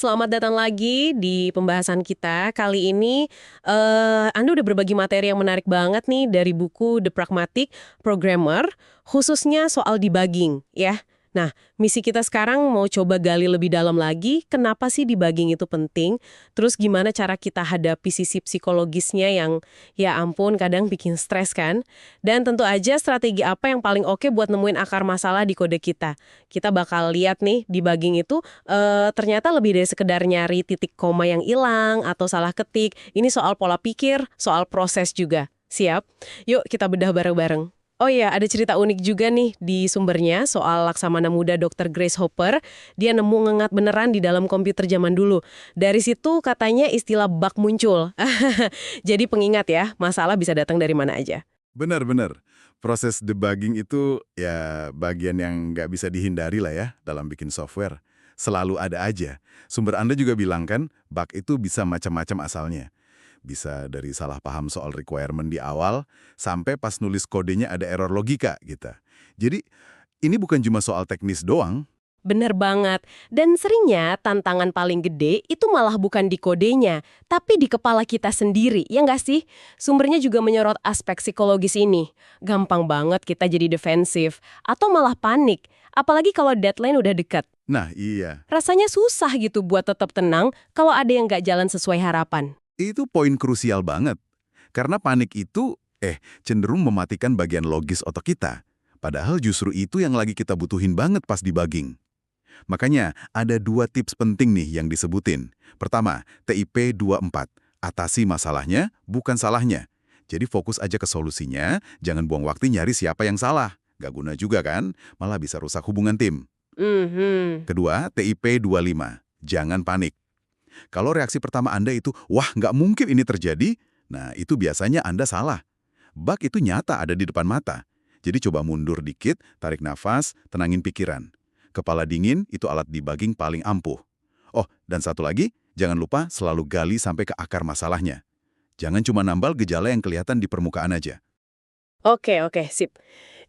Selamat datang lagi di pembahasan kita. Kali ini Anda udah berbagi materi yang menarik banget nih dari buku The Pragmatic Programmer, khususnya soal debugging ya. Nah, misi kita sekarang mau coba gali lebih dalam lagi, kenapa sih debugging itu penting, terus gimana cara kita hadapi sisi psikologisnya yang ya ampun kadang bikin stres kan, dan tentu aja strategi apa yang paling oke buat nemuin akar masalah di kode kita. Kita bakal lihat nih debugging itu ternyata lebih dari sekedar nyari titik koma yang hilang atau salah ketik. Ini soal pola pikir, soal proses juga. Siap? Yuk kita bedah bareng-bareng. Oh iya, ada cerita unik juga nih di sumbernya soal laksamana muda Dr. Grace Hopper. Dia nemu ngengat beneran di dalam komputer zaman dulu. Dari situ katanya istilah bug muncul. Jadi pengingat ya, masalah bisa datang dari mana aja. Benar-benar. Proses debugging itu ya bagian yang nggak bisa dihindari lah ya dalam bikin software. Selalu ada aja. Sumber Anda juga bilang kan, bug itu bisa macam-macam asalnya. Bisa dari salah paham soal requirement di awal, sampai pas nulis kodenya ada error logika gitu. Jadi, ini bukan cuma soal teknis doang. Bener banget. Dan seringnya tantangan paling gede itu malah bukan di kodenya, tapi di kepala kita sendiri, ya nggak sih? Sumbernya juga menyorot aspek psikologis ini. Gampang banget kita jadi defensif, atau malah panik. Apalagi kalau deadline udah dekat. Nah, iya. Rasanya susah gitu buat tetap tenang kalau ada yang nggak jalan sesuai harapan. Itu poin krusial banget. Karena panik itu, cenderung mematikan bagian logis otak kita. Padahal justru itu yang lagi kita butuhin banget pas debugging. Makanya, ada 2 tips penting nih yang disebutin. Pertama, TIP 24. Atasi masalahnya, bukan salahnya. Jadi fokus aja ke solusinya, jangan buang waktu nyari siapa yang salah. Gak guna juga kan, malah bisa rusak hubungan tim. Kedua, TIP 25. Jangan panik. Kalau reaksi pertama Anda itu, wah nggak mungkin ini terjadi, nah itu biasanya Anda salah. Bug itu nyata ada di depan mata. Jadi coba mundur dikit, tarik nafas, tenangin pikiran. Kepala dingin itu alat debugging paling ampuh. Oh, dan satu lagi, jangan lupa selalu gali sampai ke akar masalahnya. Jangan cuma nambal gejala yang kelihatan di permukaan aja. Oke, sip.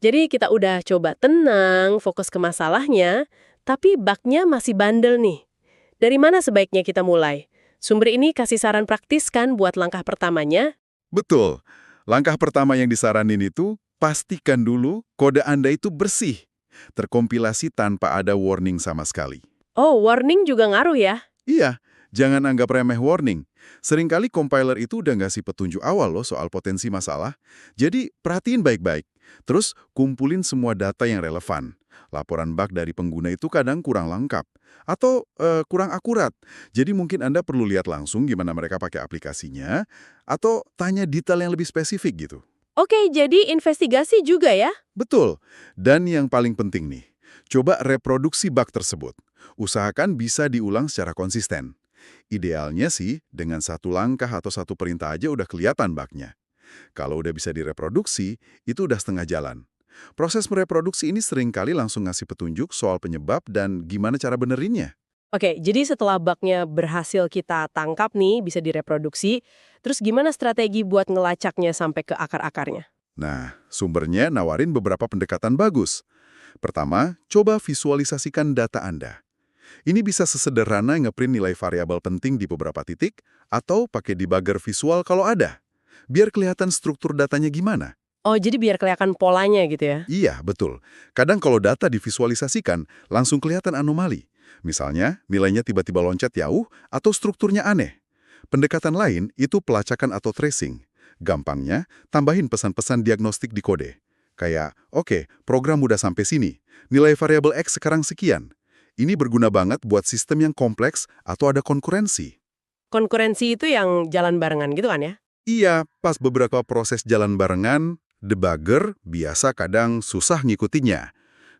Jadi kita udah coba tenang, fokus ke masalahnya, tapi bugnya masih bandel nih. Dari mana sebaiknya kita mulai? Sumber ini kasih saran praktis kan buat langkah pertamanya? Betul. Langkah pertama yang disaranin itu, pastikan dulu kode Anda itu bersih. Terkompilasi tanpa ada warning sama sekali. Oh, warning juga ngaruh ya? Iya, jangan anggap remeh warning. Seringkali compiler itu udah ngasih petunjuk awal loh soal potensi masalah. Jadi, perhatiin baik-baik. Terus, kumpulin semua data yang relevan. Laporan bug dari pengguna itu kadang kurang lengkap. Atau kurang akurat. Jadi mungkin Anda perlu lihat langsung gimana mereka pakai aplikasinya. Atau tanya detail yang lebih spesifik gitu. Oke, jadi investigasi juga ya? Betul. Dan yang paling penting nih, coba reproduksi bug tersebut. Usahakan bisa diulang secara konsisten. Idealnya sih, dengan satu langkah atau satu perintah aja udah kelihatan bugnya. Kalau udah bisa direproduksi, itu udah setengah jalan. Proses mereproduksi ini seringkali langsung ngasih petunjuk soal penyebab dan gimana cara benerinnya. Oke, jadi setelah bugnya berhasil kita tangkap nih, bisa direproduksi, terus gimana strategi buat ngelacaknya sampai ke akar-akarnya? Nah, sumbernya nawarin beberapa pendekatan bagus. Pertama, coba visualisasikan data Anda. Ini bisa sesederhana ngeprint nilai variabel penting di beberapa titik, atau pakai debugger visual kalau ada. Biar kelihatan struktur datanya gimana. Oh, jadi biar kelihatan polanya gitu ya? Iya, betul. Kadang kalau data divisualisasikan, langsung kelihatan anomali. Misalnya, nilainya tiba-tiba loncat jauh, atau strukturnya aneh. Pendekatan lain itu pelacakan atau tracing. Gampangnya, tambahin pesan-pesan diagnostik di kode. Kayak, oke, program udah sampai sini. Nilai variabel X sekarang sekian. Ini berguna banget buat sistem yang kompleks atau ada konkurensi. Konkurensi itu yang jalan barengan gitu kan ya? Iya, pas beberapa proses jalan barengan, debugger biasa kadang susah ngikutinnya.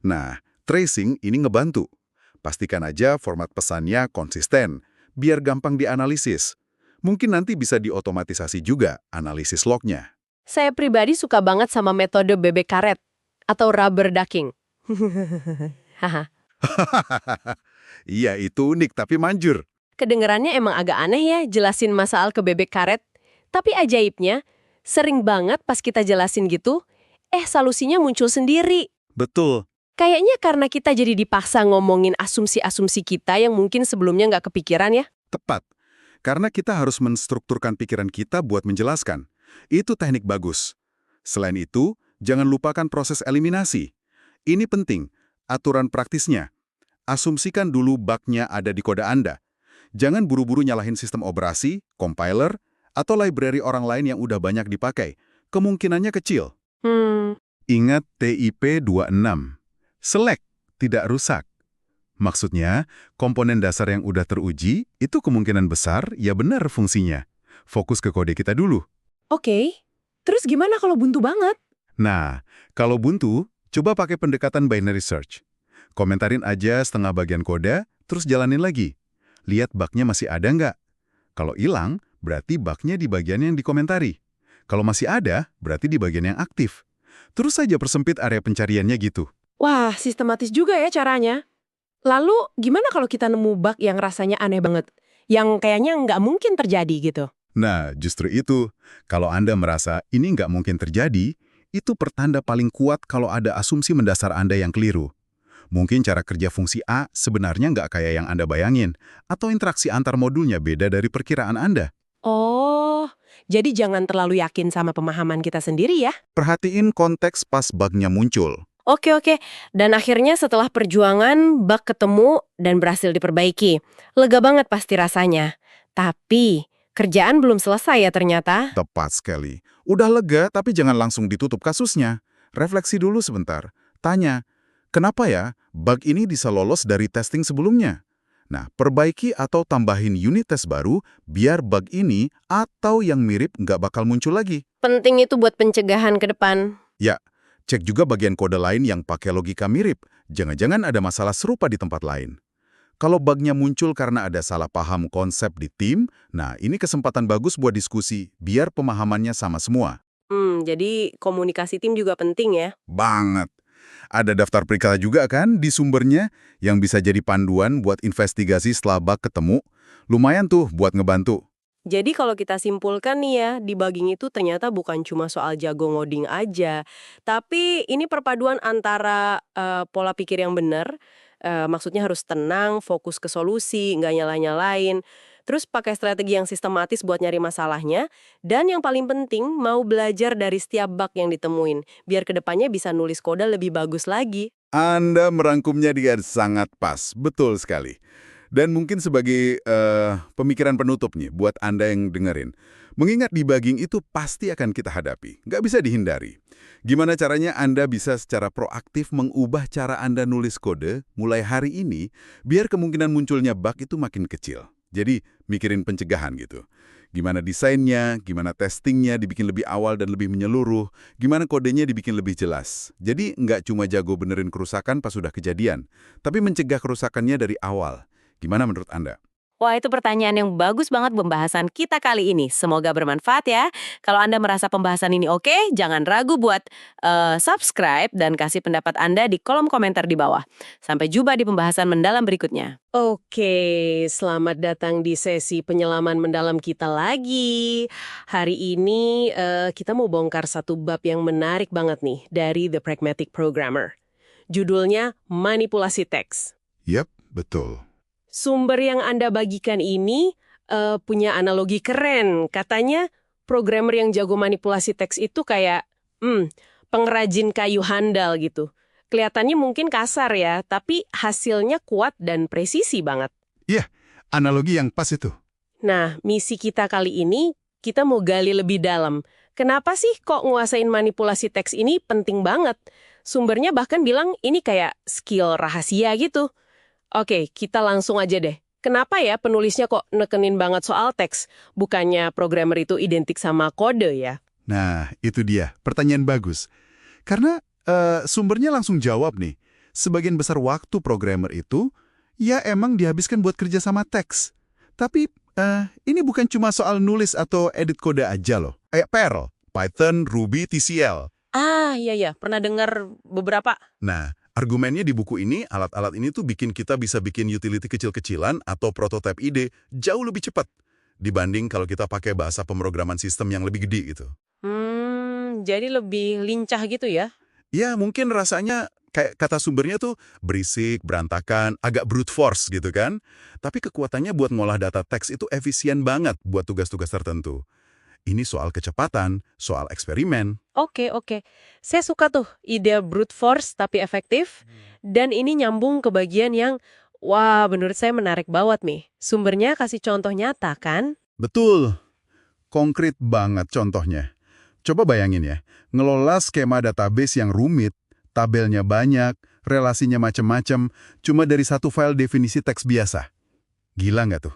Nah, tracing ini ngebantu. Pastikan aja format pesannya konsisten, biar gampang dianalisis. Mungkin nanti bisa diotomatisasi juga analisis lognya. Saya pribadi suka banget sama metode bebek karet atau rubber ducking. Haha. Iya, itu unik tapi manjur. Kedengerannya emang agak aneh ya jelasin masalah ke bebek karet. Tapi ajaibnya, sering banget pas kita jelasin gitu, solusinya muncul sendiri. Betul. Kayaknya karena kita jadi dipaksa ngomongin asumsi-asumsi kita yang mungkin sebelumnya nggak kepikiran ya. Tepat. Karena kita harus menstrukturkan pikiran kita buat menjelaskan. Itu teknik bagus. Selain itu, jangan lupakan proses eliminasi. Ini penting, aturan praktisnya. Asumsikan dulu bug-nya ada di kode Anda. Jangan buru-buru nyalahin sistem operasi, compiler, atau library orang lain yang udah banyak dipakai. Kemungkinannya kecil. Ingat TIP 26. Select, tidak rusak. Maksudnya, komponen dasar yang udah teruji, itu kemungkinan besar ya benar fungsinya. Fokus ke kode kita dulu. Oke, terus gimana kalau buntu banget? Nah, kalau buntu, coba pakai pendekatan binary search. Komentarin aja setengah bagian kode, terus jalanin lagi. Lihat bug-nya masih ada nggak? Kalau hilang, berarti bug-nya di bagian yang dikomentari. Kalau masih ada, berarti di bagian yang aktif. Terus saja persempit area pencariannya gitu. Wah, sistematis juga ya caranya. Lalu, gimana kalau kita nemu bug yang rasanya aneh banget? Yang kayaknya nggak mungkin terjadi gitu. Nah, justru itu. Kalau Anda merasa ini nggak mungkin terjadi, itu pertanda paling kuat kalau ada asumsi mendasar Anda yang keliru. Mungkin cara kerja fungsi A sebenarnya nggak kayak yang Anda bayangin, atau interaksi antar modulnya beda dari perkiraan Anda. Oh, jadi jangan terlalu yakin sama pemahaman kita sendiri ya? Perhatiin konteks pas bug-nya muncul. Oke. Dan akhirnya setelah perjuangan, bug ketemu dan berhasil diperbaiki. Lega banget pasti rasanya. Tapi, kerjaan belum selesai ya ternyata. Tepat sekali. Udah lega, tapi jangan langsung ditutup kasusnya. Refleksi dulu sebentar. Tanya, kenapa ya bug ini bisa lolos dari testing sebelumnya? Nah, perbaiki atau tambahin unit tes baru biar bug ini atau yang mirip nggak bakal muncul lagi. Penting itu buat pencegahan ke depan. Ya, cek juga bagian kode lain yang pakai logika mirip. Jangan-jangan ada masalah serupa di tempat lain. Kalau bug-nya muncul karena ada salah paham konsep di tim, nah ini kesempatan bagus buat diskusi, biar pemahamannya sama semua. Jadi komunikasi tim juga penting ya. Banget. Ada daftar periksa juga kan di sumbernya yang bisa jadi panduan buat investigasi setelah bug ketemu. Lumayan tuh buat ngebantu. Jadi kalau kita simpulkan nih ya, debugging itu ternyata bukan cuma soal jago ngoding aja. Tapi ini perpaduan antara pola pikir yang benar, maksudnya harus tenang, fokus ke solusi, nggak nyala-nyalain. Terus pakai strategi yang sistematis buat nyari masalahnya. Dan yang paling penting, mau belajar dari setiap bug yang ditemuin. Biar kedepannya bisa nulis kode lebih bagus lagi. Anda merangkumnya dengan sangat pas, betul sekali. Dan mungkin sebagai pemikiran penutup nih buat Anda yang dengerin. Mengingat debugging itu pasti akan kita hadapi, nggak bisa dihindari. Gimana caranya Anda bisa secara proaktif mengubah cara Anda nulis kode mulai hari ini, biar kemungkinan munculnya bug itu makin kecil. Jadi, mikirin pencegahan gitu. Gimana desainnya, gimana testingnya dibikin lebih awal dan lebih menyeluruh, gimana kodenya dibikin lebih jelas. Jadi, nggak cuma jago benerin kerusakan pas sudah kejadian, tapi mencegah kerusakannya dari awal. Gimana menurut Anda? Wah, itu pertanyaan yang bagus banget pembahasan kita kali ini. Semoga bermanfaat ya. Kalau Anda merasa pembahasan ini oke, jangan ragu buat subscribe dan kasih pendapat Anda di kolom komentar di bawah. Sampai jumpa di pembahasan mendalam berikutnya. Oke, selamat datang di sesi penyelaman mendalam kita lagi. Hari ini kita mau bongkar satu bab yang menarik banget nih dari The Pragmatic Programmer. Judulnya Manipulasi Teks. Yap, betul. Sumber yang Anda bagikan ini punya analogi keren. Katanya programmer yang jago manipulasi teks itu kayak pengrajin kayu handal gitu. Kelihatannya mungkin kasar ya, tapi hasilnya kuat dan presisi banget. Iya, analogi yang pas itu. Nah, misi kita kali ini, kita mau gali lebih dalam. Kenapa sih kok nguasain manipulasi teks ini penting banget? Sumbernya bahkan bilang ini kayak skill rahasia gitu. Oke, kita langsung aja deh. Kenapa ya penulisnya kok nekenin banget soal teks? Bukannya programmer itu identik sama kode ya? Nah, itu dia. Pertanyaan bagus. Karena sumbernya langsung jawab nih. Sebagian besar waktu programmer itu, ya emang dihabiskan buat kerja sama teks. Tapi ini bukan cuma soal nulis atau edit kode aja loh. Kayak Perl, Python, Ruby, TCL. Ah, iya. Pernah dengar beberapa. Nah, argumennya di buku ini, alat-alat ini tuh bikin kita bisa bikin utility kecil-kecilan atau prototipe ide jauh lebih cepat dibanding kalau kita pakai bahasa pemrograman sistem yang lebih gede gitu. Jadi lebih lincah gitu ya? Ya, mungkin rasanya Kayak kata sumbernya tuh berisik, berantakan, agak brute force gitu kan. Tapi kekuatannya buat ngolah data teks itu efisien banget buat tugas-tugas tertentu. Ini soal kecepatan, soal eksperimen. Oke, oke. Saya suka tuh ide brute force tapi efektif. Dan ini nyambung ke bagian yang, wah menurut saya menarik banget nih. Sumbernya kasih contoh nyata kan? Betul. Konkret banget contohnya. Coba bayangin ya, ngelola skema database yang rumit, tabelnya banyak, relasinya macem-macem, cuma dari satu file definisi teks biasa. Gila nggak tuh?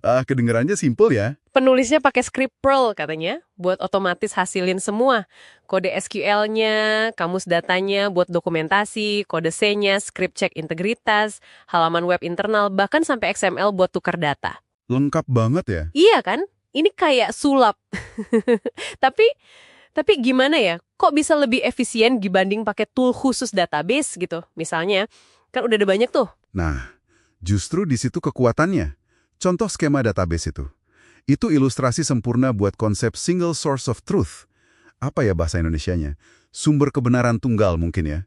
Kedengerannya simple ya. Penulisnya pakai script Perl katanya, buat otomatis hasilin semua. Kode SQL-nya, kamus datanya buat dokumentasi, kode C-nya, script cek integritas, halaman web internal, bahkan sampai XML buat tukar data. Lengkap banget ya. Iya kan? Ini kayak sulap. Tapi gimana ya? Kok bisa lebih efisien dibanding pakai tool khusus database gitu? Misalnya, kan udah ada banyak tuh. Nah, justru di situ kekuatannya. Contoh skema database itu. Itu ilustrasi sempurna buat konsep single source of truth. Apa ya bahasa Indonesianya? Sumber kebenaran tunggal mungkin ya.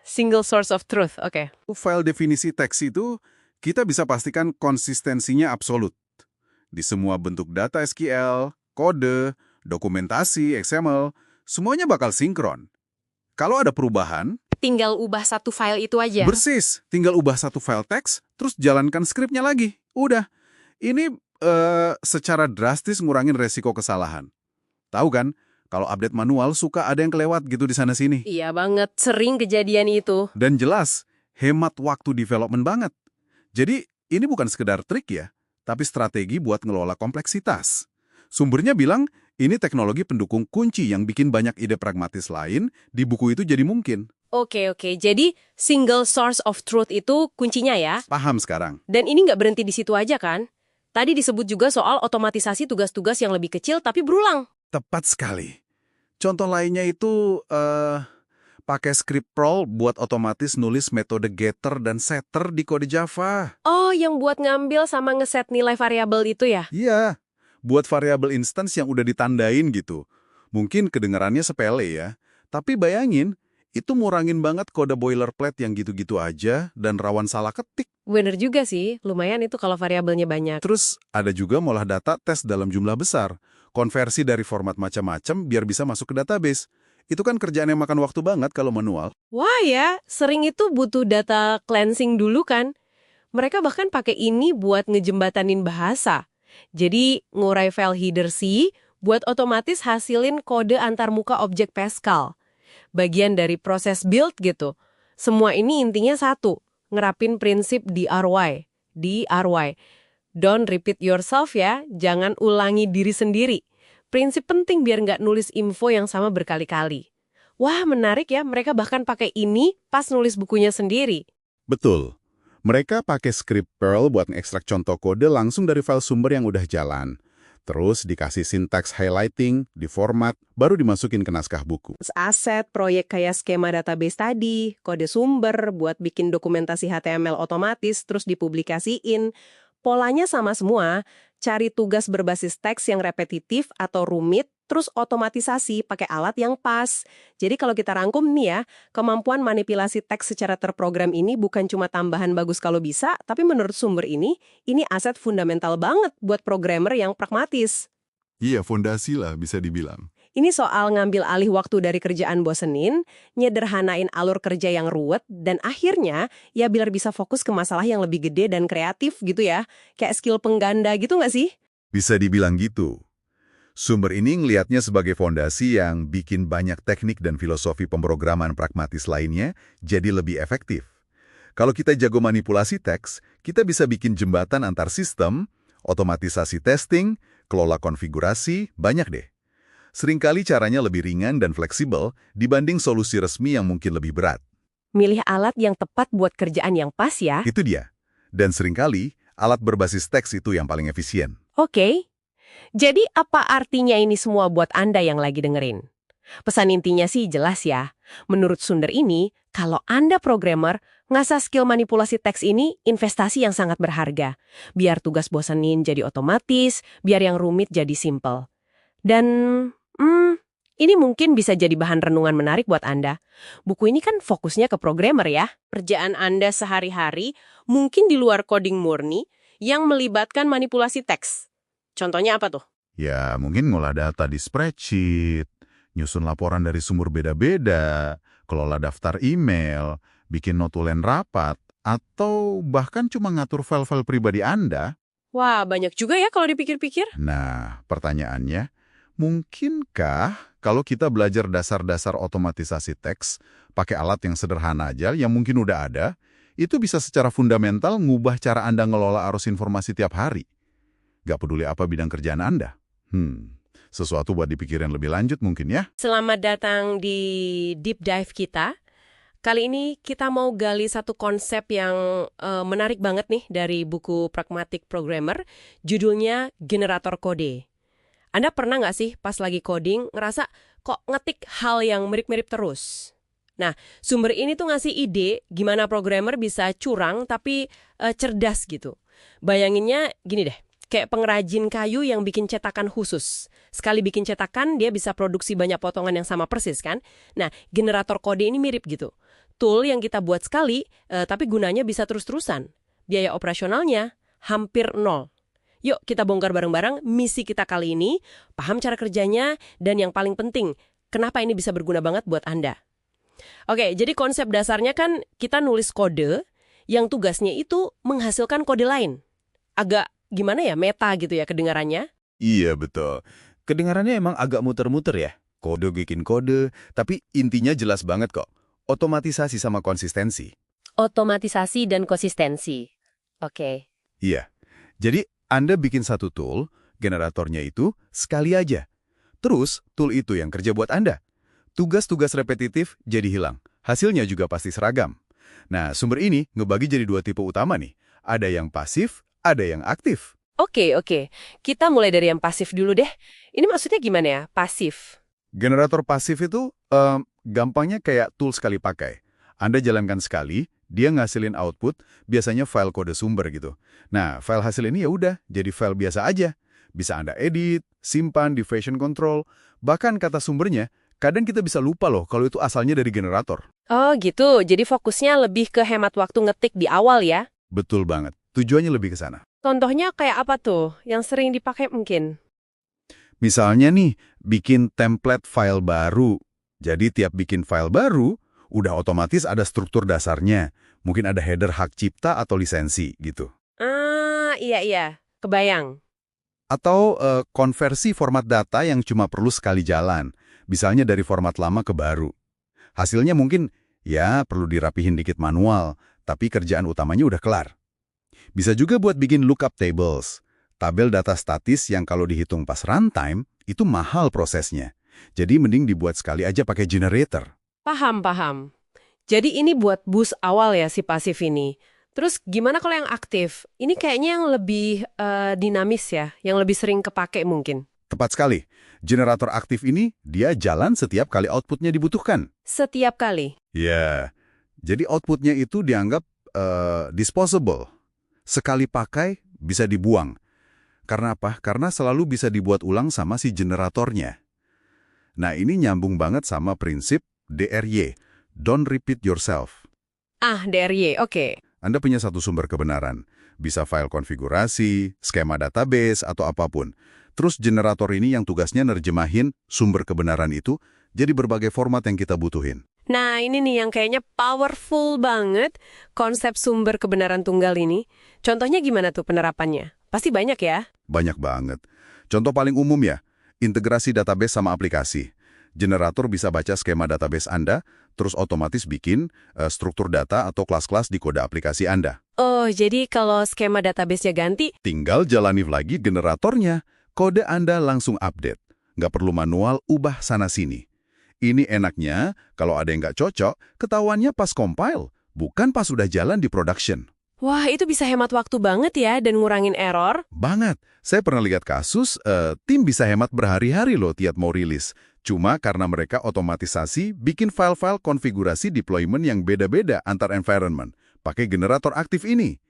Single source of truth, oke. File definisi teks itu, kita bisa pastikan konsistensinya absolut. Di semua bentuk data SQL, kode, dokumentasi, XML, semuanya bakal sinkron. Kalau ada perubahan, Tinggal ubah satu file itu aja. persis, tinggal ubah satu file teks, terus jalankan skripnya lagi. Udah. Ini secara drastis ngurangin resiko kesalahan. Tahu kan, kalau update manual suka ada yang kelewat gitu di sana-sini. Iya banget, sering kejadian itu. Dan jelas, hemat waktu development banget. Jadi, ini bukan sekedar trik ya, tapi strategi buat ngelola kompleksitas. Sumbernya bilang, ini teknologi pendukung kunci yang bikin banyak ide pragmatis lain di buku itu jadi mungkin. Oke, jadi single source of truth itu kuncinya ya. Paham sekarang? Dan ini nggak berhenti di situ aja kan? Tadi disebut juga soal otomatisasi tugas-tugas yang lebih kecil tapi berulang. Tepat sekali. Contoh lainnya itu, pakai script Perl buat otomatis nulis metode getter dan setter di kode Java. Oh, yang buat ngambil sama ngeset nilai variabel itu ya? Iya, buat variabel instance yang udah ditandain gitu. Mungkin kedengarannya sepele ya, tapi bayangin, itu ngurangin banget kode boilerplate yang gitu-gitu aja dan rawan salah ketik. Bener juga sih, lumayan itu kalau variabelnya banyak. Terus ada juga ngolah data tes dalam jumlah besar. Konversi dari format macam-macam biar bisa masuk ke database. Itu kan kerjaan yang makan waktu banget kalau manual. Wah ya, sering itu butuh data cleansing dulu kan? Mereka bahkan pakai ini buat ngejembatanin bahasa. Jadi, ngurai file header C buat otomatis hasilin kode antarmuka objek Pascal. Bagian dari proses build gitu. Semua ini intinya satu, ngerapin prinsip DRY. DRY. Don't repeat yourself ya, jangan ulangi diri sendiri. Prinsip penting biar nggak nulis info yang sama berkali-kali. Wah, menarik ya, mereka bahkan pakai ini pas nulis bukunya sendiri. Betul. Mereka pakai script Perl buat ngekstrak contoh kode langsung dari file sumber yang udah jalan. Terus dikasih syntax highlighting, diformat, baru dimasukin ke naskah buku. Aset, proyek kayak skema database tadi, kode sumber buat bikin dokumentasi HTML otomatis, terus dipublikasiin. Polanya sama semua, cari tugas berbasis teks yang repetitif atau rumit, terus otomatisasi pakai alat yang pas. Jadi kalau kita rangkum nih ya, kemampuan manipulasi teks secara terprogram ini bukan cuma tambahan bagus kalau bisa, tapi menurut sumber ini aset fundamental banget buat programmer yang pragmatis. Iya, fondasi lah bisa dibilang. Ini soal ngambil alih waktu dari kerjaan bosenin, nyederhanain alur kerja yang ruwet, dan akhirnya ya biar bisa fokus ke masalah yang lebih gede dan kreatif gitu ya. Kayak skill pengganda gitu nggak sih? Bisa dibilang gitu. Sumber ini ngelihatnya sebagai fondasi yang bikin banyak teknik dan filosofi pemrograman pragmatis lainnya jadi lebih efektif. Kalau kita jago manipulasi teks, kita bisa bikin jembatan antar sistem, otomatisasi testing, kelola konfigurasi, banyak deh. Seringkali caranya lebih ringan dan fleksibel dibanding solusi resmi yang mungkin lebih berat. Milih alat yang tepat buat kerjaan yang pas ya. Itu dia. Dan seringkali, alat berbasis teks itu yang paling efisien. Oke. Jadi apa artinya ini semua buat Anda yang lagi dengerin? Pesan intinya sih jelas ya. Menurut sumber ini, kalau Anda programmer, ngasah skill manipulasi teks ini investasi yang sangat berharga. Biar tugas bosenin jadi otomatis, biar yang rumit jadi simple. Dan Ini mungkin bisa jadi bahan renungan menarik buat Anda. Buku ini kan fokusnya ke programmer ya. Kerjaan Anda sehari-hari mungkin di luar coding murni yang melibatkan manipulasi teks. Contohnya apa tuh? Ya, mungkin ngolah data di spreadsheet, nyusun laporan dari sumber beda-beda, kelola daftar email, bikin notulen rapat, atau bahkan cuma ngatur file-file pribadi Anda. Wah, banyak juga ya kalau dipikir-pikir. Nah, pertanyaannya, mungkinkah kalau kita belajar dasar-dasar otomatisasi teks, pakai alat yang sederhana aja, yang mungkin udah ada, itu bisa secara fundamental ngubah cara Anda ngelola arus informasi tiap hari? Gak peduli apa bidang kerjaan Anda. Sesuatu buat dipikirin lebih lanjut mungkin ya. Selamat datang di Deep Dive kita. Kali ini kita mau gali satu konsep yang menarik banget nih dari buku Pragmatic Programmer, judulnya Generator Kode. Anda pernah nggak sih pas lagi coding ngerasa kok ngetik hal yang mirip-mirip terus? Nah, sumber ini tuh ngasih ide gimana programmer bisa curang tapi cerdas gitu. Bayanginnya gini deh, kayak pengrajin kayu yang bikin cetakan khusus. Sekali bikin cetakan, dia bisa produksi banyak potongan yang sama persis kan? Nah, generator kode ini mirip gitu. Tool yang kita buat sekali, tapi gunanya bisa terus-terusan. Biaya operasionalnya hampir nol. Yuk kita bongkar bareng-bareng misi kita kali ini, paham cara kerjanya, dan yang paling penting, kenapa ini bisa berguna banget buat Anda. Oke, jadi konsep dasarnya kan kita nulis kode yang tugasnya itu menghasilkan kode lain. Agak gimana ya, meta gitu ya kedengarannya? Iya, betul. Kedengarannya emang agak muter-muter ya. Kode bikin kode, tapi intinya jelas banget kok. Otomatisasi sama konsistensi. Otomatisasi dan konsistensi. Oke. Iya. Jadi, Anda bikin satu tool, generatornya itu sekali aja. Terus, tool itu yang kerja buat Anda. Tugas-tugas repetitif jadi hilang. Hasilnya juga pasti seragam. Nah, sumber ini ngebagi jadi dua tipe utama nih. Ada yang pasif, ada yang aktif. Oke. Kita mulai dari yang pasif dulu deh. Ini maksudnya gimana ya, pasif? Generator pasif itu gampangnya kayak tool sekali pakai. Anda jalankan sekali, dia ngasilin output, biasanya file kode sumber gitu. Nah, file hasil ini ya udah jadi file biasa aja. Bisa Anda edit, simpan di version control, bahkan kata sumbernya, kadang kita bisa lupa loh kalau itu asalnya dari generator. Oh gitu, jadi fokusnya lebih ke hemat waktu ngetik di awal ya? Betul banget, tujuannya lebih ke sana. Contohnya kayak apa tuh, yang sering dipakai mungkin? Misalnya nih, bikin template file baru. Jadi tiap bikin file baru, udah otomatis ada struktur dasarnya. Mungkin ada header hak cipta atau lisensi gitu. Iya, kebayang. Atau konversi format data yang cuma perlu sekali jalan. Misalnya dari format lama ke baru. Hasilnya mungkin, ya perlu dirapihin dikit manual, tapi kerjaan utamanya udah kelar. Bisa juga buat bikin lookup tables. Tabel data statis yang kalau dihitung pas runtime, itu mahal prosesnya. Jadi mending dibuat sekali aja pakai generator. Paham. Jadi ini buat boost awal ya si pasif ini. Terus gimana kalau yang aktif? Ini kayaknya yang lebih dinamis ya, yang lebih sering kepake mungkin. Tepat sekali. Generator aktif ini, dia jalan setiap kali outputnya dibutuhkan. Setiap kali? Ya, jadi outputnya itu dianggap disposable. Sekali pakai, bisa dibuang. Karena apa? Karena selalu bisa dibuat ulang sama si generatornya. Nah, ini nyambung banget sama prinsip DRY, don't repeat yourself. DRY, oke. Anda punya satu sumber kebenaran, bisa file konfigurasi, skema database, atau apapun. Terus generator ini yang tugasnya nerjemahin sumber kebenaran itu jadi berbagai format yang kita butuhin. Nah, ini nih yang kayaknya powerful banget konsep sumber kebenaran tunggal ini. Contohnya gimana tuh penerapannya? Pasti banyak ya? Banyak banget. Contoh paling umum ya, integrasi database sama aplikasi. Generator bisa baca skema database Anda, terus otomatis bikin struktur data atau kelas-kelas di kode aplikasi Anda. Oh, jadi kalau skema database-nya ganti, Tinggal jalani lagi generatornya, kode Anda langsung update. Nggak perlu manual ubah sana-sini. Ini enaknya, kalau ada yang nggak cocok, ketahuannya pas compile, bukan pas udah jalan di production. wah itu bisa hemat waktu banget ya dan ngurangin error. Banget. Saya pernah lihat kasus, tim bisa hemat berhari-hari loh tiap mau rilis. Cuma karena mereka otomatisasi bikin file-file konfigurasi deployment yang beda-beda antar environment, pakai generator aktif ini.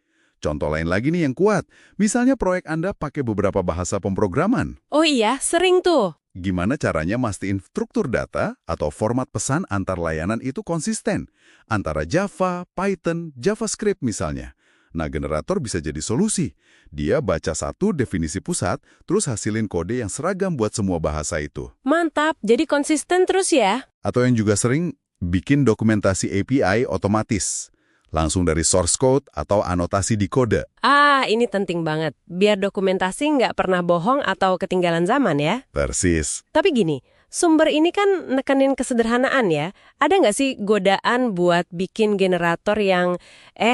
Contoh lain lagi nih yang kuat, misalnya proyek Anda pakai beberapa bahasa pemrograman. Oh iya, sering tuh. Gimana caranya mastiin struktur data atau format pesan antar layanan itu konsisten antara Java, Python, JavaScript misalnya. Nah, generator bisa jadi solusi. Dia baca satu definisi pusat, terus hasilin kode yang seragam buat semua bahasa itu. Mantap, jadi konsisten terus ya? Atau yang juga sering, bikin dokumentasi API otomatis. Langsung dari source code atau anotasi di kode. Ah, ini penting banget. Biar dokumentasi nggak pernah bohong atau ketinggalan zaman ya. Persis. Tapi gini, sumber ini kan nekenin kesederhanaan ya. Ada nggak sih godaan buat bikin generator yang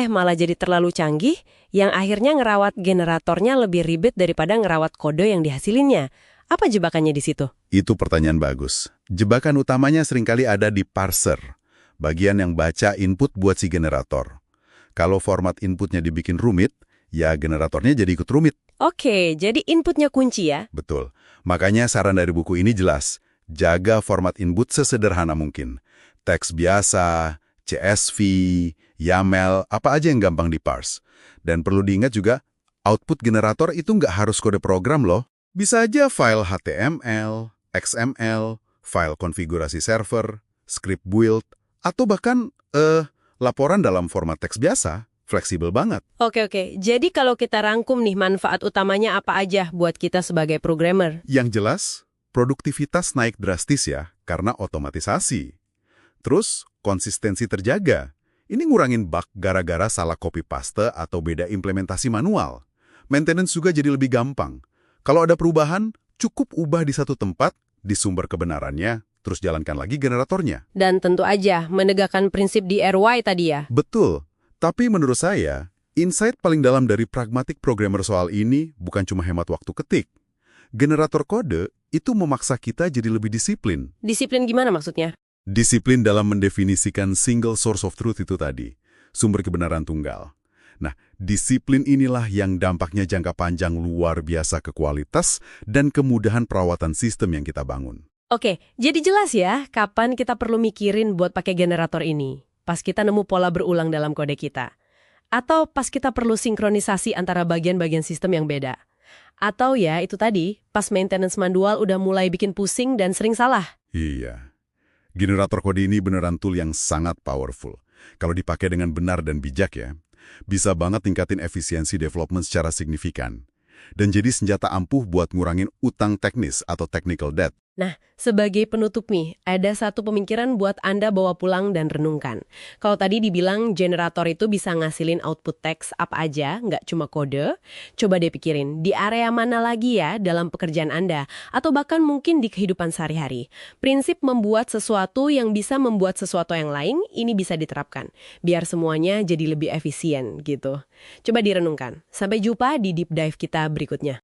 malah jadi terlalu canggih, yang akhirnya ngerawat generatornya lebih ribet daripada ngerawat kode yang dihasilinnya? Apa jebakannya di situ? Itu pertanyaan bagus. Jebakan utamanya seringkali ada di parser, bagian yang baca input buat si generator. Kalau format inputnya dibikin rumit, ya generatornya jadi ikut rumit. Oke, jadi inputnya kunci ya? Betul. Makanya saran dari buku ini jelas. Jaga format input sesederhana mungkin. Teks biasa, CSV, YAML, apa aja yang gampang diparse. Dan perlu diingat juga, output generator itu nggak harus kode program loh. Bisa aja file HTML, XML, file konfigurasi server, script build, atau bahkan laporan dalam format teks biasa. Fleksibel banget. Oke. Jadi kalau kita rangkum nih manfaat utamanya apa aja buat kita sebagai programmer? Yang jelas, produktivitas naik drastis ya, karena otomatisasi. Terus, konsistensi terjaga. Ini ngurangin bug gara-gara salah copy-paste atau beda implementasi manual. Maintenance juga jadi lebih gampang. Kalau ada perubahan, cukup ubah di satu tempat, di sumber kebenarannya, terus jalankan lagi generatornya. Dan tentu aja menegakkan prinsip DIY tadi ya? Betul. Tapi menurut saya, insight paling dalam dari pragmatic programmer soal ini bukan cuma hemat waktu ketik. Generator kode itu memaksa kita jadi lebih disiplin. Disiplin gimana maksudnya? Disiplin dalam mendefinisikan single source of truth itu tadi, sumber kebenaran tunggal. Nah, disiplin inilah yang dampaknya jangka panjang luar biasa ke kualitas dan kemudahan perawatan sistem yang kita bangun. Oke, jadi jelas ya kapan kita perlu mikirin buat pakai generator ini. Pas kita nemu pola berulang dalam kode kita. Atau pas kita perlu sinkronisasi antara bagian-bagian sistem yang beda. Atau ya, itu tadi, pas maintenance manual udah mulai bikin pusing dan sering salah. Iya. Generator kode ini beneran tool yang sangat powerful. Kalau dipakai dengan benar dan bijak ya, bisa banget tingkatin efisiensi development secara signifikan. Dan jadi senjata ampuh buat ngurangin utang teknis atau technical debt. Nah, sebagai penutup nih, ada satu pemikiran buat Anda bawa pulang dan renungkan. Kalau tadi dibilang generator itu bisa ngasilin output teks apa aja, nggak cuma kode, coba deh pikirin, di area mana lagi ya dalam pekerjaan Anda, atau bahkan mungkin di kehidupan sehari-hari. Prinsip membuat sesuatu yang bisa membuat sesuatu yang lain, ini bisa diterapkan. Biar semuanya jadi lebih efisien gitu. Coba direnungkan. Sampai jumpa di Deep Dive kita berikutnya.